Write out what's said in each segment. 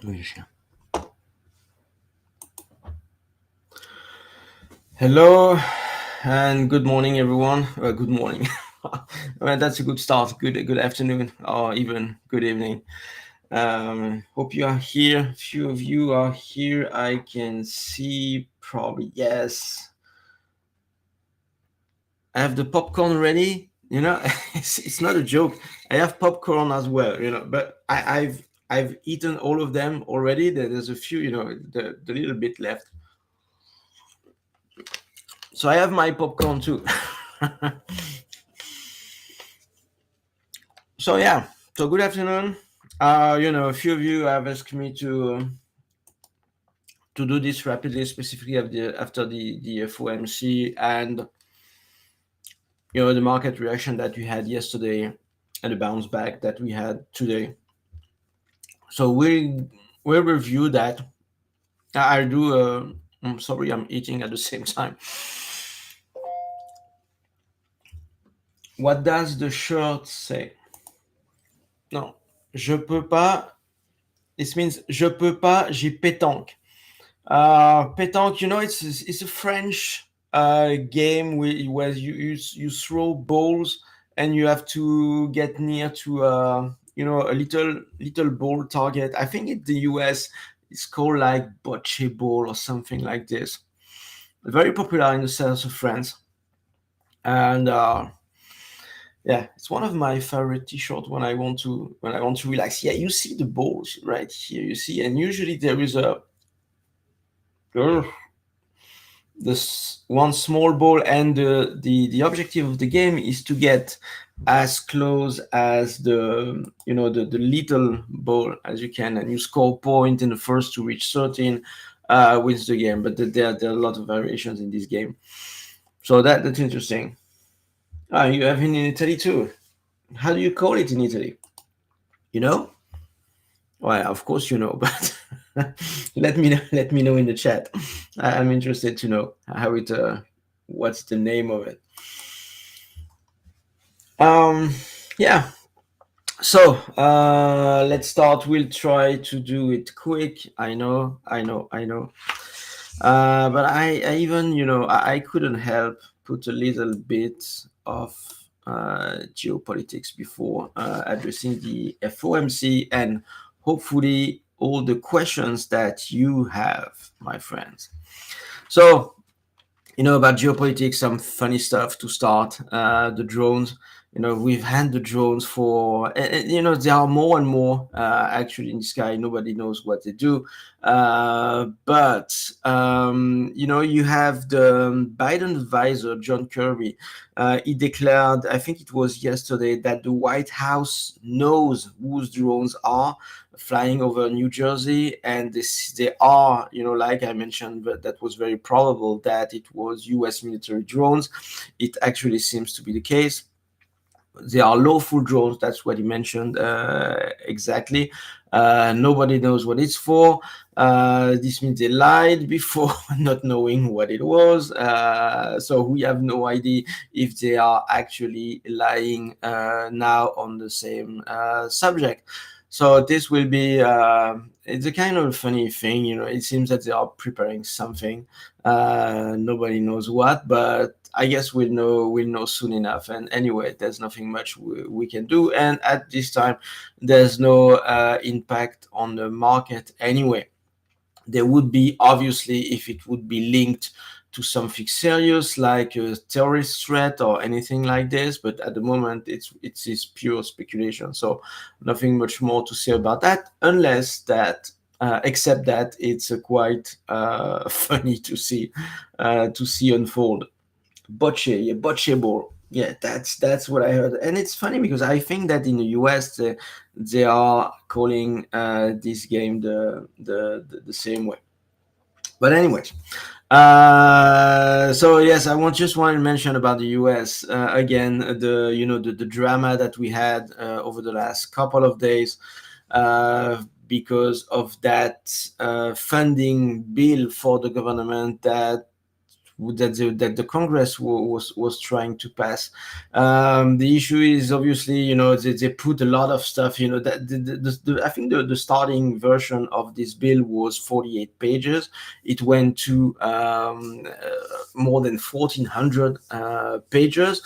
Oui, chien. Hello and good morning, everyone. Good morning. Well, that's a good start. Good afternoon, or even good evening. Hope you are here. Few of you are here. I can see probably yes. I have the popcorn ready. It's not a joke. I have popcorn as well. But I've eaten all of them already. There's a few. The little bit left. So I have my popcorn too. So yeah, so good afternoon. A few of you have asked me to do this rapidly, specifically after the FOMC and the market reaction that we had yesterday and the bounce back that we had today. So we'll review that. I do. I'm sorry, I'm eating at the same time. What does the shirt say? No, je peux pas. This means je peux pas. J'ai pétanque. Pétanque, it's a French game where you throw balls and you have to get near to a little ball target. I think in the US it's called like bocce ball or something like this. Very popular in the south of France, and yeah, it's one of my favorite t-shirts when I want to relax. Yeah, you see the balls right here. You see, and usually there is a this one small ball, and the objective of the game is to get as close as the little ball as you can, and you score point in the first to reach 13 wins the game. But there are a lot of variations in this game, so that's interesting. You have it in Italy too. How do you call it in Italy? you know well, of course but let me know in the chat. I'm interested to know how it what's the name of it. Yeah, so let's start. We'll try to do it quick. I know. But I even I couldn't help put a little bit of geopolitics before addressing the FOMC and hopefully all the questions that you have, my friends. So about geopolitics, some funny stuff to start. The drones. We've had the drones for, there are more and more actually in the sky. Nobody knows what they do. But you have the Biden advisor, John Kirby. He declared, I think it was yesterday, that the White House knows whose drones are flying over New Jersey, and they are, like I mentioned, but that was very probable that it was U.S. military drones. It actually seems to be the case. They are lawful drones. That's what he mentioned exactly. Nobody knows what it's for. This means they lied before, not knowing what it was. So we have no idea if they are actually lying now on the same subject. So this will be it's a kind of funny thing. It seems that they are preparing something. Nobody knows what, but I guess we'll know soon enough. And anyway, there's nothing much we can do. And at this time, there's no impact on the market anyway. There would be, obviously, if it would be linked to something serious like a terrorist threat or anything like this, but at the moment it's pure speculation. So nothing much more to say about that, unless that except that it's quite funny to see unfold. Bocce ball. Yeah, that's what I heard, and it's funny because I think that in the US they are calling this game the same way. But anyways, so yes, just want to mention about the US again. The drama that we had over the last couple of days because of that funding bill for the government that that the Congress was trying to pass. The issue is obviously, they put a lot of stuff. That I think the starting version of this bill was 48 pages. It went to more than 1,400 pages.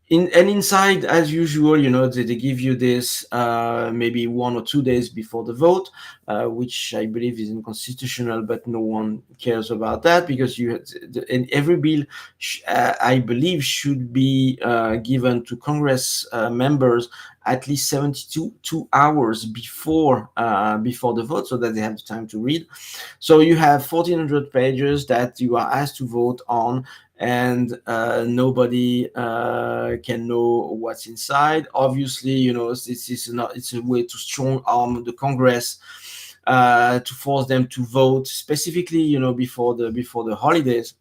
And inside, as usual, they give you this maybe 1 or 2 days before the vote, which I believe is unconstitutional, but no one cares about that, because and every bill, I believe, should be given to Congress members at least 72 hours before the vote, so that they have the time to read. So you have 1,400 pages that you are asked to vote on, and nobody can know what's inside. Obviously, it's a way to strong arm the Congress, to force them to vote specifically, before the holidays,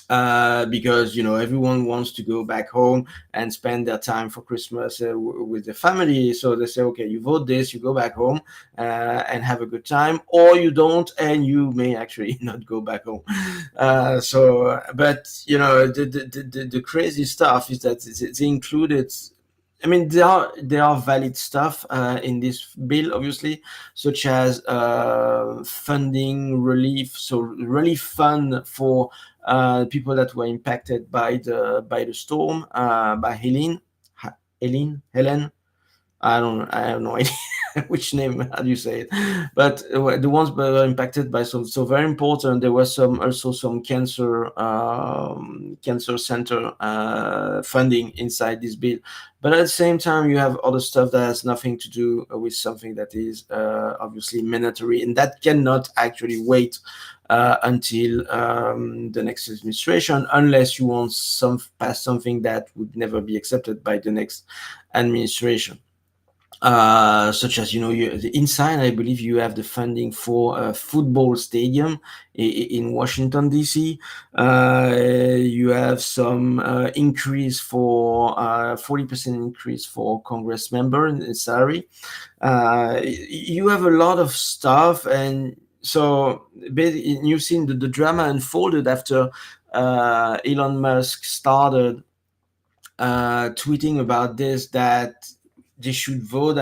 because everyone wants to go back home and spend their time for Christmas with their family. So they say, okay, you vote this, you go back home and have a good time, or you don't, and you may actually not go back home. But the crazy stuff is that they included. I mean, there are valid stuff in this bill, obviously, such as funding relief, so relief fund for people that were impacted by the storm, by Helen. I have no idea which name, how do you say it, but the ones that were impacted by some, so very important. There was also some cancer center funding inside this bill, but at the same time you have other stuff that has nothing to do with something that is obviously mandatory, and that cannot actually wait until the next administration, unless you want pass something that would never be accepted by the next administration. Such as, the inside, I believe you have the funding for a football stadium in Washington D.C. You have some increase for 40% increase for Congress member in salary. You have a lot of stuff, and so you've seen the drama unfolded after Elon Musk started tweeting about this, that they should vote.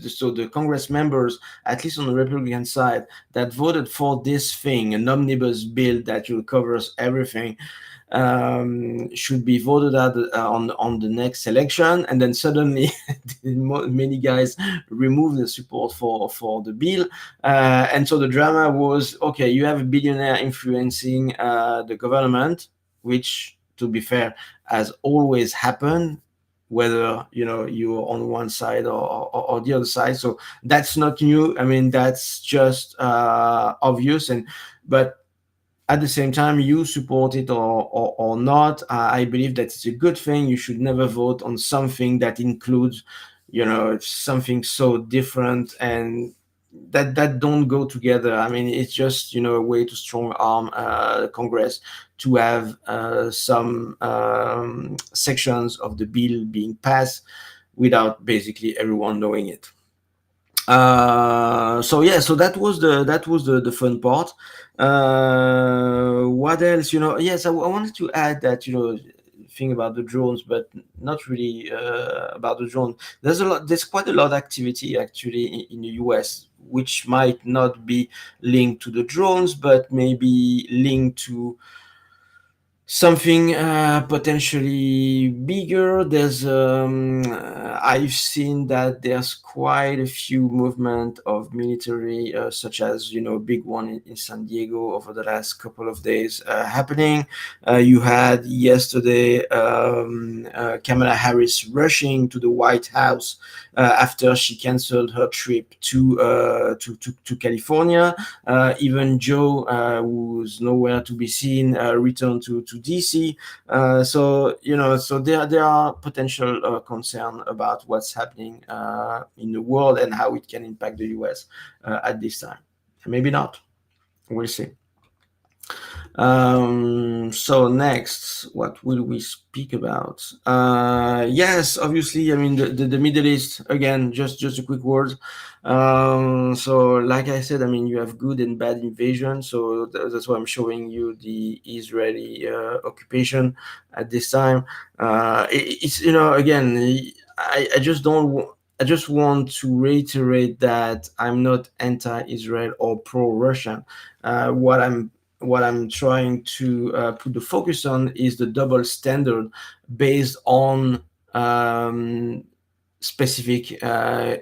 So the Congress members, at least on the Republican side, that voted for this thing, an omnibus bill that covers everything, should be voted out on the next election, and then suddenly many guys remove the support for the bill, and so the drama was, okay, you have a billionaire influencing the government, which, to be fair, has always happened, whether you're on one side or the other side. So that's not new. I mean, that's just obvious. But at the same time, you support it or not, I believe that it's a good thing. You should never vote on something that includes something so different, and that don't go together. I mean, it's just a way to strong arm Congress to have some sections of the bill being passed without basically everyone knowing it. So yeah, so that was the fun part. What else? Yes, I wanted to add that thing about the drones, but not really about the drone. There's quite a lot of activity actually in the US, which might not be linked to the drones, but maybe linked to something potentially bigger. I've seen that there's quite a few movement of military, such as big one in San Diego over the last couple of days happening. You had yesterday Kamala Harris rushing to the White House after she canceled her trip to California. Even Joe, who's nowhere to be seen, returned to DC. So there are potential concern about what's happening in the world and how it can impact the US at this time. Maybe not. We'll see. So next, what will we speak about? Yes, obviously, I mean the Middle East again. Just a quick word. So like I said, I mean you have good and bad invasion. So that's why I'm showing you the Israeli occupation at this time. It's again, I just don't. I just want to reiterate that I'm not anti-Israel or pro-Russian. What I'm trying to put the focus on is the double standard based on um, specific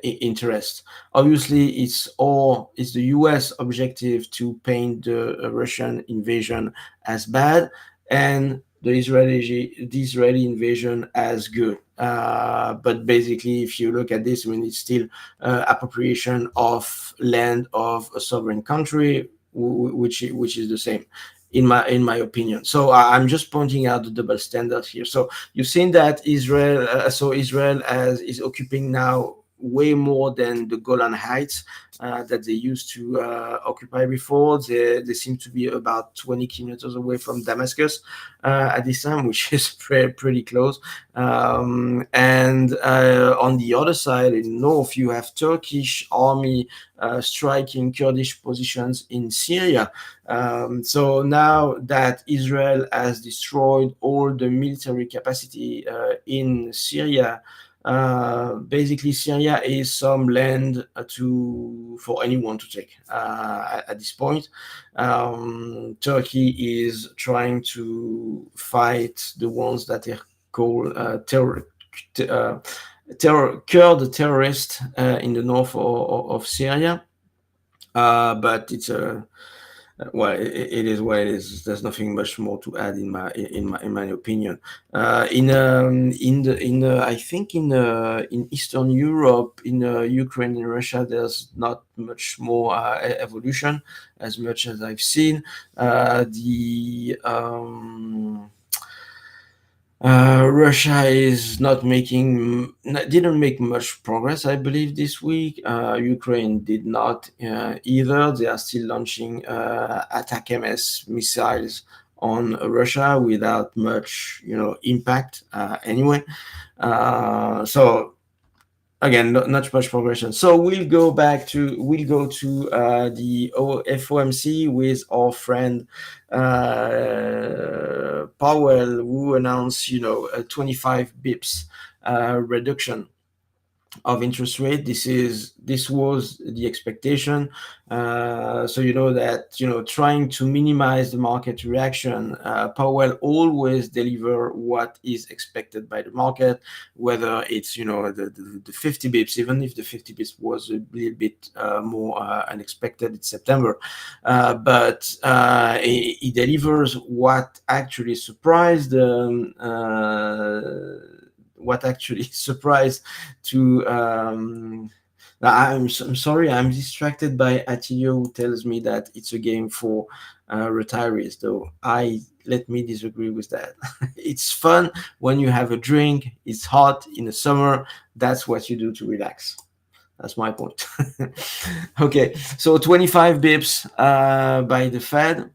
interest. Obviously, it's the U.S. objective to paint the Russian invasion as bad, and the Israeli invasion as good. But basically, if you look at this, I mean, it's still appropriation of land of a sovereign country, which is the same in my opinion. So I'm just pointing out the double standard here. So you've seen that Israel is occupying now way more than the Golan Heights that they used to occupy before. They seem to be about 20 kilometers away from Damascus at this time, which is pretty close. And on the other side, in north, you have Turkish army striking Kurdish positions in Syria. So now that Israel has destroyed all the military capacity in Syria, basically Syria is some land for anyone to take at this point. Turkey is trying to fight the ones that are called uh, Kurd terrorists in the north of Syria. But it's a well, it is what it is. There's nothing much more to add in my opinion. I think in Eastern Europe, in Ukraine and Russia, there's not much more evolution as much as I've seen. The Russia is not didn't make much progress, I believe, this week. Ukraine did not either. They are still launching attack MS missiles on Russia without much, impact anyway. So again, not much progression. So we'll go to the FOMC with our friend Powell, who announced a 25 bips reduction of interest rate. This was the expectation. So you know that trying to minimize the market reaction, Powell always deliver what is expected by the market, whether it's the 50 bips, even if the 50 bips was a little bit more unexpected in September, but he delivers what actually surprised what actually surprised to I'm sorry, I'm distracted by Atilio, who tells me that it's a game for retirees, though let me disagree with that. It's fun when you have a drink, it's hot in the summer, that's what you do to relax. That's my point. Okay, so 25 bips by the Fed.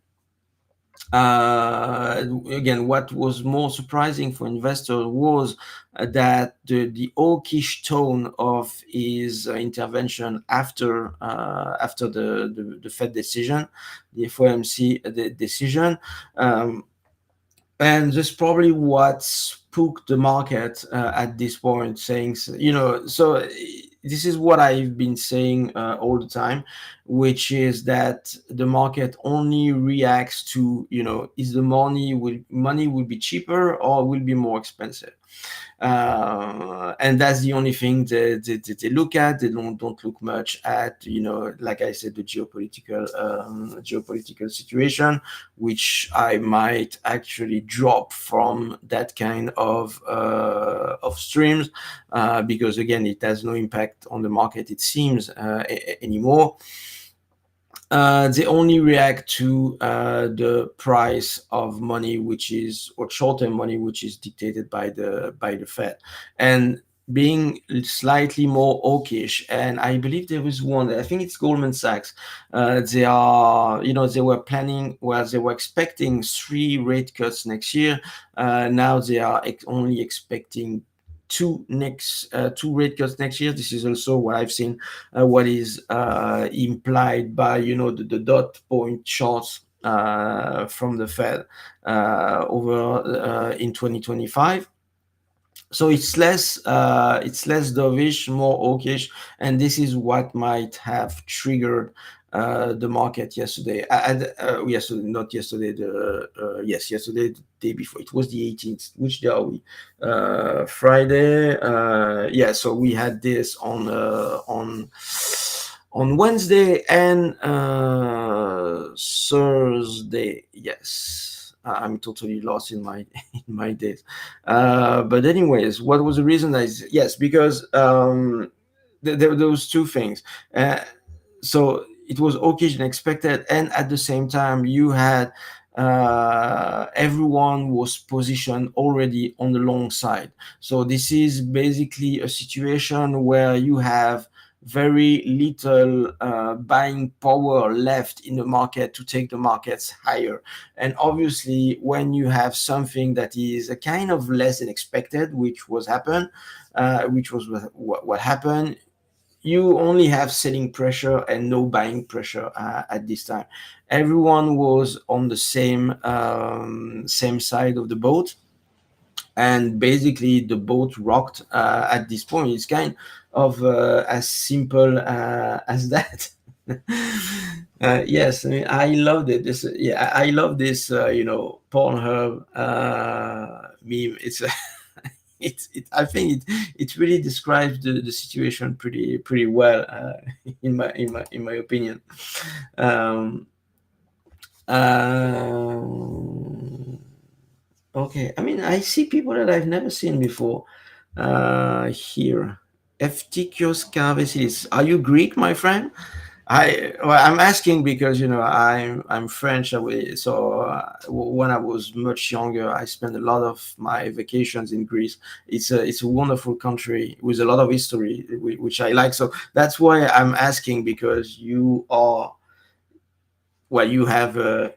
Again, what was more surprising for investors was that the hawkish tone of his intervention after the Fed decision, the FOMC decision. And that's probably what spooked the market at this point, saying, so this is what I've been saying all the time, which is that the market only reacts to, is the money will be cheaper or will be more expensive. And that's the only thing that they look at. They don't look much at, like I said, the geopolitical situation, which I might actually drop from that kind of streams, because again, it has no impact on the market, it seems, anymore. They only react to the price of money, or short-term money, which is dictated by the Fed. And being slightly more hawkish. And I believe there was one, I think it's Goldman Sachs. They are, they were planning, well, they were expecting three rate cuts next year. Now they are only expecting two rate cuts next year. This is also what I've seen, what is implied by, the dot point charts from the Fed over in 2025. So it's less dovish, more hawkish, and this is what might have triggered the market yesterday. And yesterday, not yesterday. Yesterday, the day before. It was the 18th. Which day are we? Friday. Yeah. So we had this on Wednesday and Thursday. Yes, I'm totally lost in my in my days. But anyways, what was the reason? Yes, because there were those two things. So it was okay and expected, and at the same time, you had everyone was positioned already on the long side. So this is basically a situation where you have very little buying power left in the market to take the markets higher. And obviously, when you have something that is a kind of less than expected, which was what happened, you only have selling pressure and no buying pressure at this time. Everyone was on the same side of the boat, and basically the boat rocked at this point. It's kind of as simple as that. Yes, I mean, I loved it. Yeah, I love this. Pornhub meme. I think it really describes the situation pretty well, in my opinion. Um, uh, okay, I mean, I see people that I've never seen before here. Eftikios Kavesilis. Are you Greek, my friend? I'm asking because I'm French. So when I was much younger, I spent a lot of my vacations in Greece. It's a wonderful country with a lot of history, which I like. So that's why I'm asking, because you have a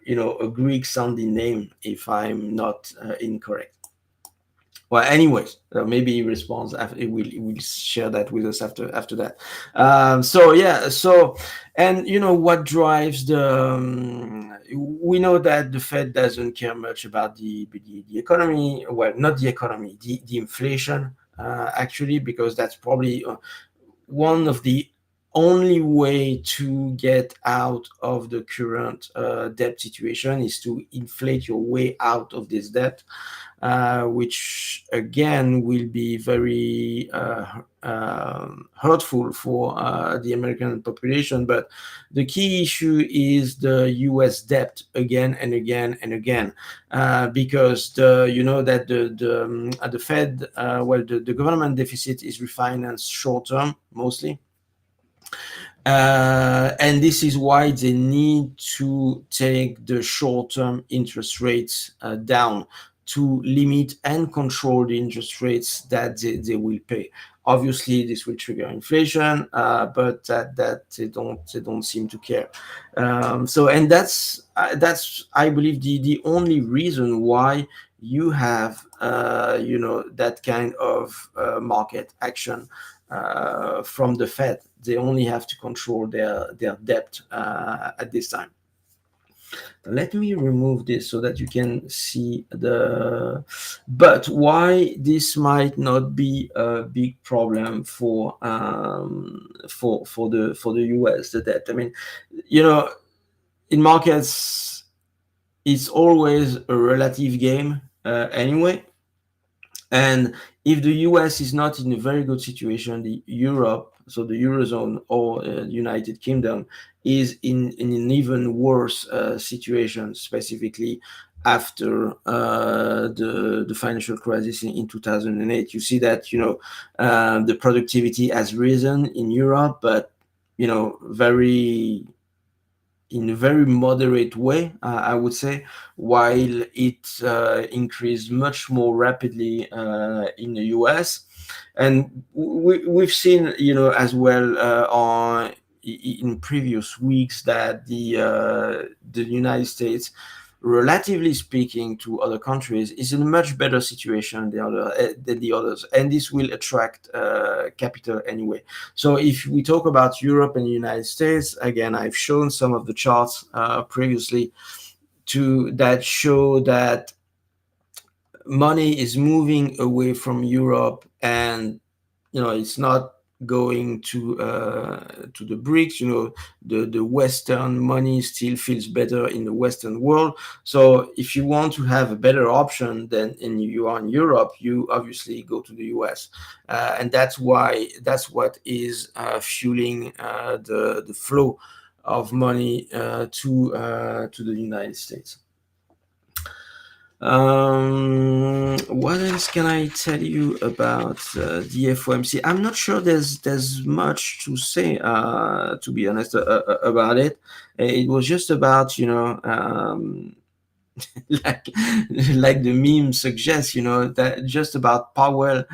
Greek sounding name, if I'm not incorrect. Well, anyways, maybe he responds after. He will share that with us after that. So yeah, and what drives we know that the Fed doesn't care much about the economy. Well, not the economy, the inflation, actually, because that's probably one of the only way to get out of the current debt situation is to inflate your way out of this debt, which again will be very hurtful for the American population. But the key issue is the U.S. debt again and again and again, because that the Fed, the government deficit is refinanced short term mostly. And this is why they need to take the short-term interest rates down to limit and control the interest rates that they will pay. Obviously, this will trigger inflation, but that they don't seem to care. And that's I believe the only reason why you have that kind of market action from the Fed. They only have to control their debt at this time. Let me remove this so that you can see but why this might not be a big problem for the US, the debt. I mean, in markets, it's always a relative game anyway. And if the US is not in a very good situation, the Europe, so the Eurozone or United Kingdom, is in an even worse situation, specifically after the financial crisis in 2008. You see that the productivity has risen in Europe, but very in a very moderate way, I would say, while it increased much more rapidly in the US. And we've seen, as well, in previous weeks, that the United States, relatively speaking to other countries, is in a much better situation than the others, and this will attract capital anyway. So if we talk about Europe and the United States, again, I've shown some of the charts previously to that show that money is moving away from Europe, and it's not going to the BRICS. The Western money still feels better in the Western world. So if you want to have a better option than you are in Europe, you obviously go to the US, and that's what is fueling the flow of money to the United States. What else can I tell you about the FOMC? I'm not sure there's much to say, to be honest, about it. It was just about, like like the meme suggests, that just about Powell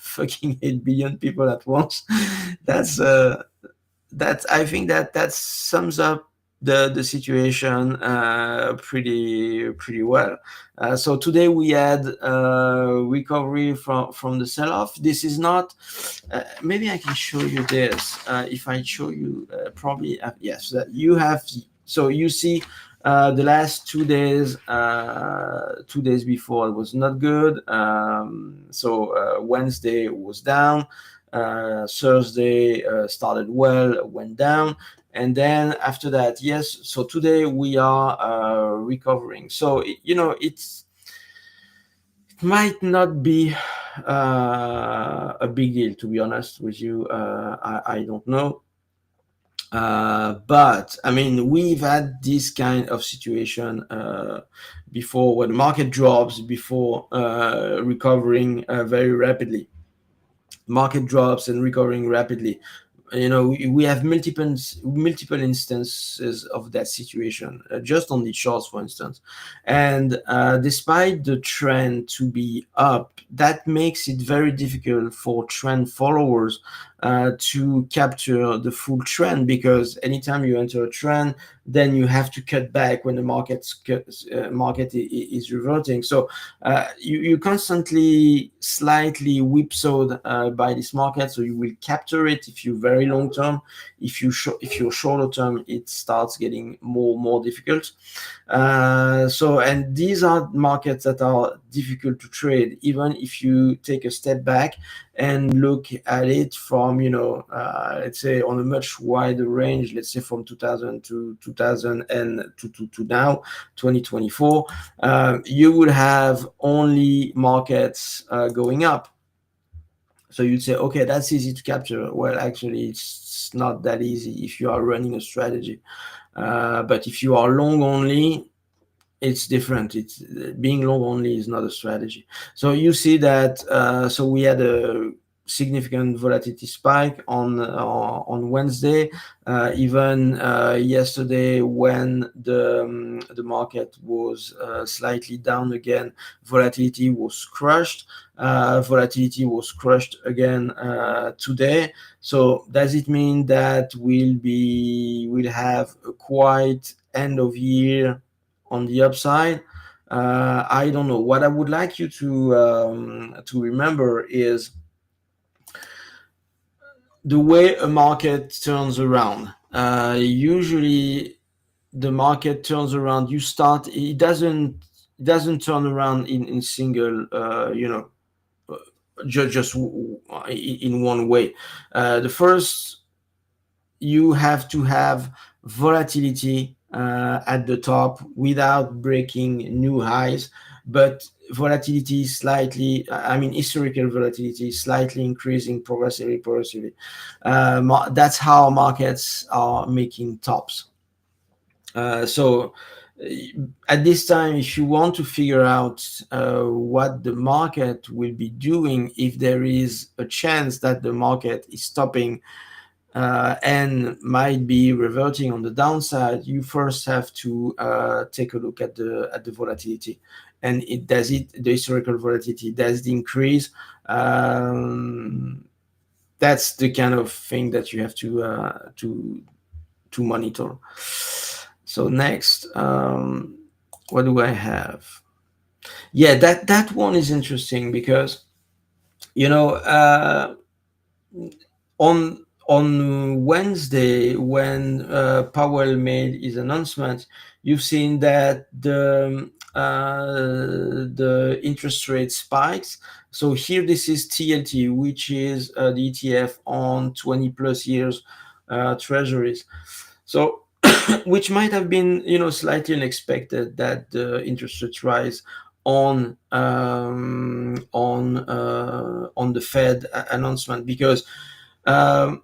fucking 8 billion people at once. That's I think that sums up the situation pretty well. So today we had recovery from the sell-off. This is not. Maybe I can show you this. If I show you, probably yes. You have. So you see. The last 2 days, 2 days before, it was not good. So Wednesday was down. Thursday started well, went down, and then after that, yes. So today we are recovering. So it might not be a big deal, to be honest with you. I don't know. But I mean, we've had this kind of situation before, when the market drops before recovering very rapidly. Market drops and recovering rapidly. We have multiple instances of that situation, just on the charts, for instance. And despite the trend to be up, that makes it very difficult for trend followers to capture the full trend, because anytime you enter a trend, then you have to cut back when the market is reverting. So you constantly slightly whipsawed by this market. So you will capture it if you're very long term. If you're shorter term, it starts getting more difficult. And these are markets that are difficult to trade, even if you take a step back and look at it from, let's say, on a much wider range, let's say from 2000 to 2000 and to now 2024, you would have only markets going up. So you'd say, okay, that's easy to capture. Well, actually, it's not that easy if you are running a strategy. But if you are long only, it's different. It's being long only is not a strategy. So you see that. So we had a significant volatility spike on Wednesday. Even yesterday, when the market was slightly down again, volatility was crushed. Volatility was crushed again today. So does it mean that we'll have a quiet end of year on the upside? I don't know. What I would like you to remember is the way a market turns around. Usually, the market turns around. It doesn't turn around in single. Just in one way. The first, you have to have volatility at the top without breaking new highs, but volatility slightly, historical volatility slightly increasing progressively. That's how markets are making tops. So at this time, if you want to figure out what the market will be doing, if there is a chance that the market is stopping and might be reverting on the downside, you first have to take a look at the volatility, and the historical volatility, does it increase? That's the kind of thing that you have to monitor. So next, what do I have? Yeah, that one is interesting because you know on Wednesday, when Powell made his announcement, you've seen that the interest rate spikes. So here, this is TLT, which is the ETF on 20 plus years treasuries. So, which might have been, slightly unexpected, that the interest rates rise on the Fed announcement, because um,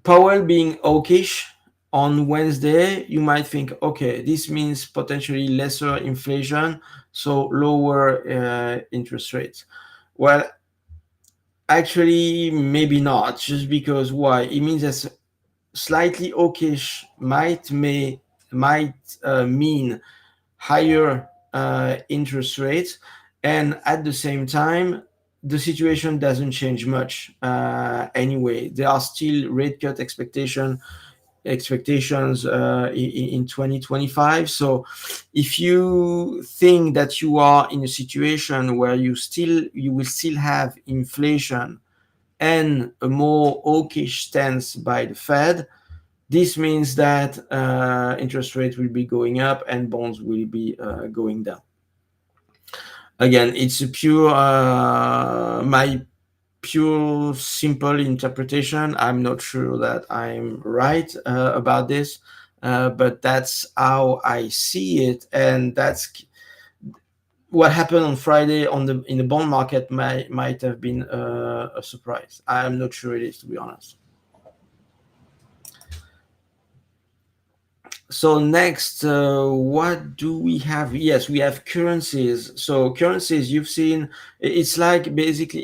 Powell being hawkish on Wednesday, you might think, okay, this means potentially lesser inflation, so lower interest rates. Well, actually, maybe not, just because why? It means that slightly hawkish might mean higher interest rates, and at the same time, the situation doesn't change much anyway. There are still rate cut expectations in 2025. So if you think that you are in a situation where you will still have inflation and a more hawkish stance by the Fed, this means that interest rates will be going up and bonds will be going down. Again, it's a my pure simple interpretation. I'm not sure that I'm right about this, but that's how I see it, and that's what happened on Friday in the bond market. Might have been a surprise. I'm not sure it is, to be honest. So next, what do we have? Yes, we have currencies. So currencies, you've seen, it's like basically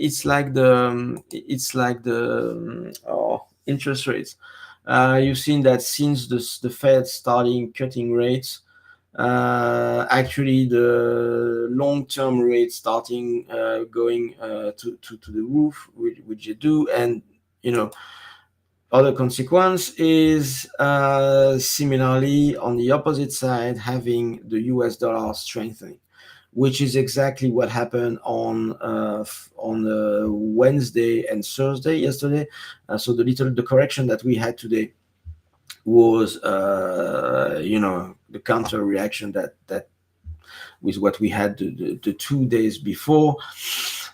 interest rates. You've seen that since the Fed starting cutting rates, actually the long-term rate starting going to the roof, which you do, and other consequence is similarly on the opposite side, having the US dollar strengthening, which is exactly what happened on Wednesday and Thursday yesterday. So the correction that we had today was the counter reaction that with what we had the 2 days before.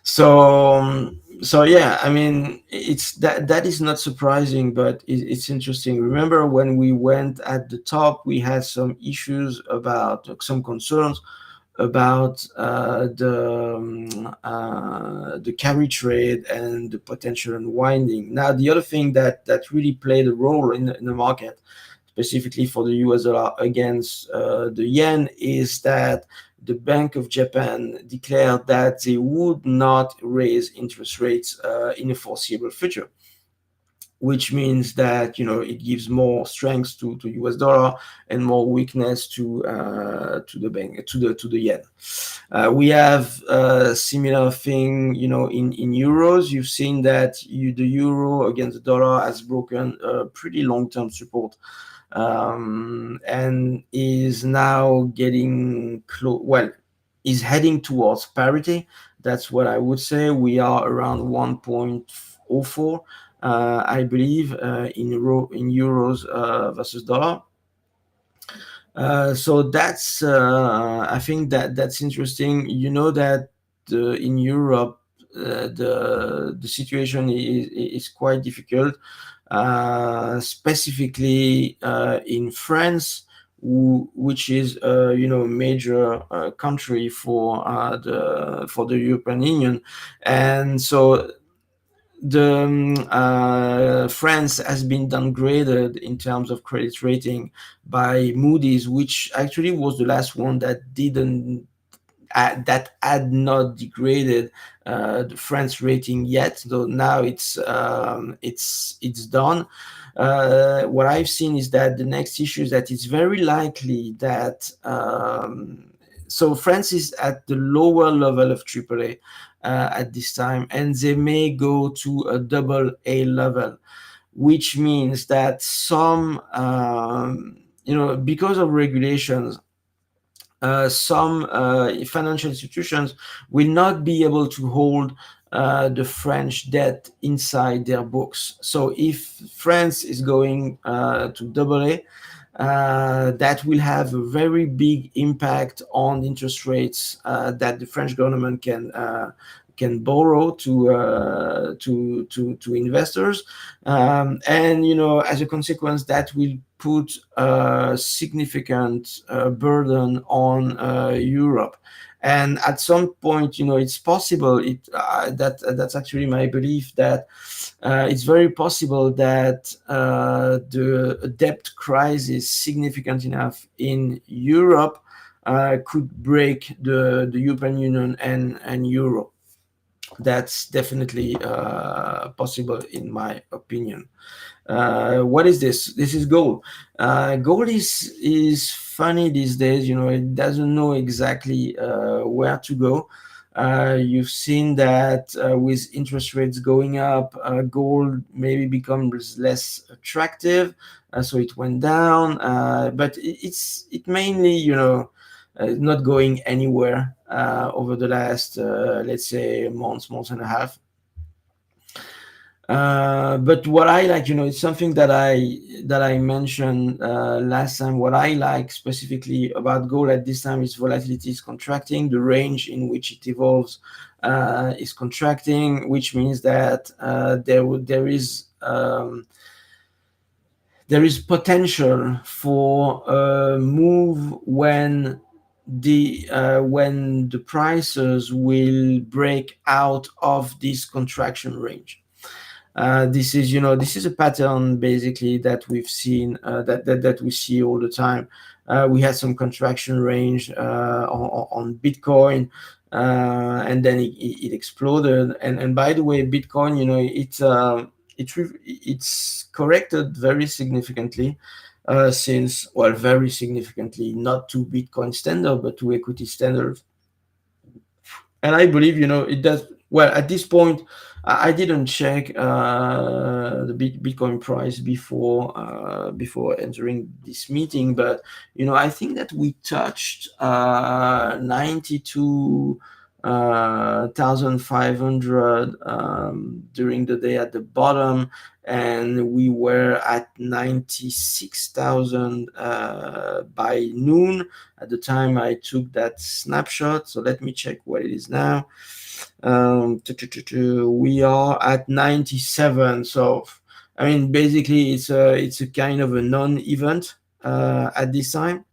So yeah, I mean, it's that is not surprising, but it's interesting. Remember when we went at the top, we had some issues about some concerns about the carry trade and the potential unwinding. Now, the other thing that really played a role in the market, specifically for the US dollar against the yen, is that the Bank of Japan declared that they would not raise interest rates in the foreseeable future, which means that it gives more strength to US dollar and more weakness to the bank to the yen. We have a similar thing, in euros. You've seen that the euro against the dollar has broken a pretty long-term support, and is now getting close. Well, is heading towards parity. That's what I would say. We are around 1.04, I believe, in euros versus dollar. So that's I think that's interesting. You know that in Europe the situation is quite difficult, specifically in France, which is major country for the European Union, and so France has been downgraded in terms of credit rating by Moody's, which actually was the last one that didn't that had not degraded the France rating yet. So now it's done. What I've seen is that the next issue is that it's very likely that so France is at the lower level of AAA at this time, and they may go to a double A level, which means that some because of regulations, some financial institutions will not be able to hold the French debt inside their books. So if France is going to double A, that will have a very big impact on interest rates that the French government can borrow to investors, and as a consequence, that will put a significant burden on Europe. And at some point, it's possible that's actually my belief, that it's very possible that the debt crisis significant enough in Europe could break the European Union and Euro. That's definitely possible, in my opinion. What is this? This is gold. Gold is funny these days. It doesn't know exactly where to go. You've seen that with interest rates going up, gold maybe becomes less attractive, so it went down. But it mainly, not going anywhere over the last, let's say, month and a half. But what I like, it's something that I mentioned last time. What I like specifically about gold at this time is volatility is contracting. The range in which it evolves is contracting, which means that there is potential for a move when the prices will break out of this contraction range. This is a pattern basically that we've seen, that we see all the time. We had some contraction range on Bitcoin, and then it exploded. And by the way, Bitcoin, it's corrected very significantly since, well, very significantly, not to Bitcoin standard, but to equity standards. And I believe, it does well at this point. I didn't check the Bitcoin price before entering this meeting, but I think that we touched 92,500 during the day at the bottom, and we were at 96,000 by noon at the time I took that snapshot. So let me check what it is now. We are at 97. So I mean, basically, it's a kind of a non-event at this time.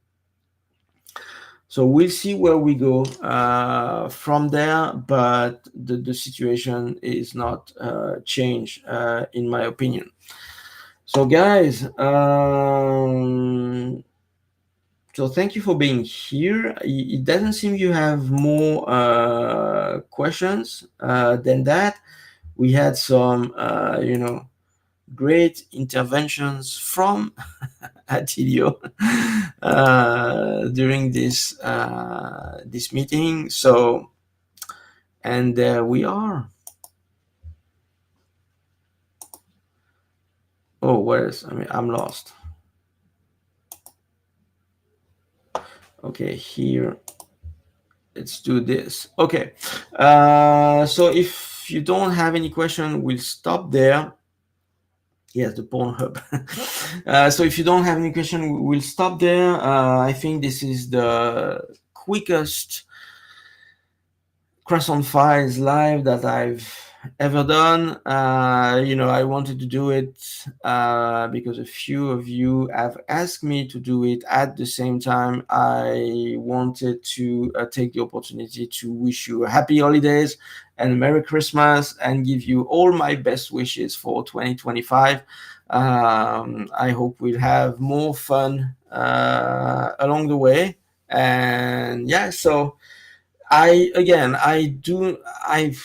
So we'll see where we go from there, but the situation is not changed, in my opinion. So guys, so thank you for being here. It doesn't seem you have more questions than that. We had some, great interventions from Attilio during this meeting. So, and there we are. Oh, I'm lost. Okay, here. Let's do this. Okay. So if you don't have any question, we'll stop there. Yes, the Pornhub. So if you don't have any question, we'll stop there. I think this is the quickest Croissant Files live that I've ever done. I wanted to do it because a few of you have asked me to do it. At the same time, I wanted to take the opportunity to wish you a happy holidays and a Merry Christmas, and give you all my best wishes for 2025. I hope we'll have more fun along the way. And yeah, so I again, I do, I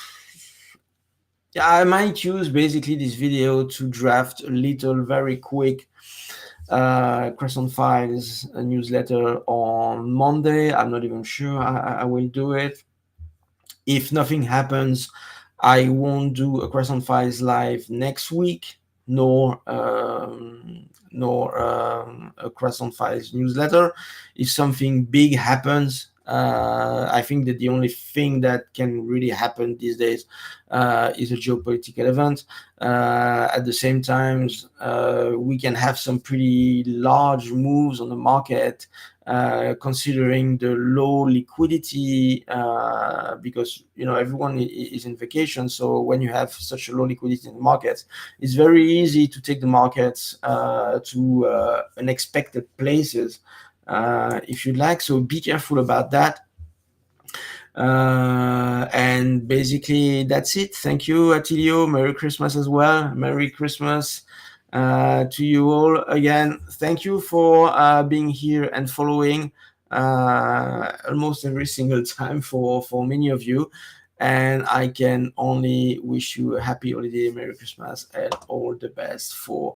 yeah, I might use basically this video to draft a little very quick Croissant Files newsletter on Monday. I'm not even sure I will do it. If nothing happens, I won't do a Croissant Files live next week, nor a Croissant Files newsletter. If something big happens, I think that the only thing that can really happen these days is a geopolitical event. At the same time, we can have some pretty large moves on the market, considering the low liquidity, because everyone is in vacation. So when you have such a low liquidity in the markets, it's very easy to take the markets to unexpected places, if you like. So be careful about that. And basically, that's it. Thank you, Attilio. Merry Christmas as well. Merry Christmas to you all. Again, thank you for being here and following almost every single time for many of you. And I can only wish you a happy holiday, Merry Christmas, and all the best for